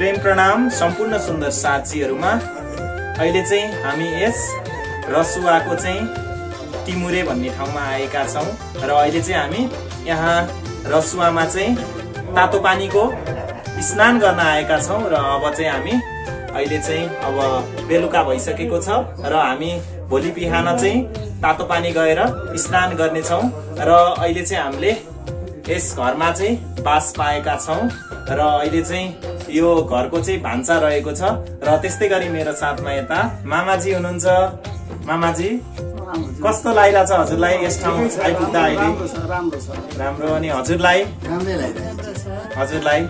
प्रेम प्रणाम सम्पूर्ण सुन्दर साथीहरुमा। अहिले चाहिँ हामी यस रसुवाको चाहिँ टिमुरे भन्ने ठाउँमा आएका छौं र अहिले चाहिँ हामी यहाँ रसुवामा चाहिँ तातो पानीको स्नान गर्न आएका छौं र अब चाहिँ हामी अहिले चाहिँ अब बेलुका भइसकेको छ र हामी भोलि बिहान चाहिँ तातो पानी गएर स्नान गर्ने छौं र अहिले चाहिँ हामीले यस घरमा चाहिँ बास पाएका छौं र अहिले चाहिँ यो घरको चाहिँ भान्सा रहेको छ र त्यस्तै गरी मेरो साथमा यता मामाजी हुनुहुन्छ। मामाजी कस्तो लागिरहेछ हजुरलाई यस ठाउँ आइपुग्दा? अहिले राम्रो। अनि हजुरलाई? हजुरलाई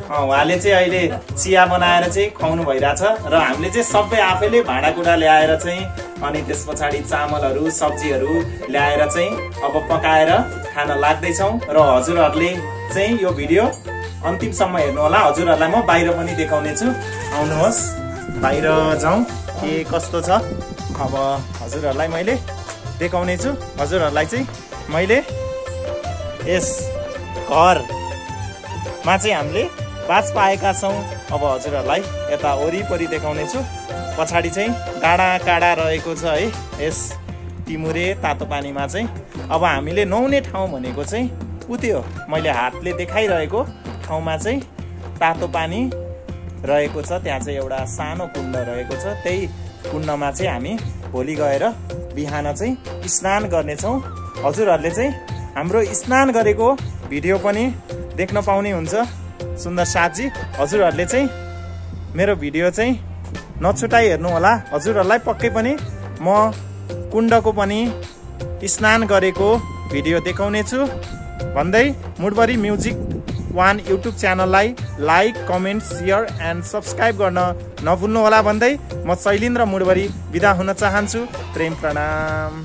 उहाँले चाहिँ अहिले चिया बनाएर चाहिँ खुवाउनु भइरहेछ र हामीले चाहिँ सबै आफैले भाँडाकुँडा ल्याएर चाहिँ अनि त्यस पछाडि चामलहरू सब्जीहरू ल्याएर चाहिँ अब पकाएर खान लाग्दैछौँ र हजुरहरूले चाहिँ यो भिडियो अन्तिमसम्म हेर्नु होला। हजुरहरूलाई म बाहिर पनि देखाउने छु, आउनुहोस् बाहिर जाउँ के कस्तो छ। अब हजुरहरूलाई मैले देखाउने छु। हजुरहरूलाई चाहिँ मैले यस घरमा चाहिँ हामीले बास पाएका छौँ। अब हजुरहरूलाई यता वरिपरि देखाउने छु। पछाडि चाहिँ डाँडा काँडा रहेको छ है यस टिमुरे तातो पानीमा चाहिँ। अब हामीले नुहाउने ठाउँ भनेको चाहिँ उतै हो, मैले हातले देखाइरहेको ठाउँमा चाहिँ तातो पानी रहेको छ। त्यहाँ चाहिँ एउटा सानो कुण्ड रहेको छ। त्यही कुण्डमा चाहिँ हामी भोलि गएर बिहान चाहिँ स्नान गर्नेछौँ। हजुरहरूले चाहिँ हाम्रो स्नान गरेको भिडियो पनि देख्न पाउने हुन्छ। सुन्दर साथी, हजुरहरूले चाहिँ मेरो भिडियो चाहिँ नछुटाइ हेर्नु होला। हजुरहरूलाई पक्कै पनि म कुण्डको पनि स्नान गरेको भिडियो देखाउने छु भन्दै मुडबरी म्युजिक 1 युट्युब च्यानललाई like, comment, share and subscribe गर्न नभुल्नु होला भन्दै म शैलेन्द्र मुडबरी बिदा हुन चाहन्छु। प्रेम प्रणाम।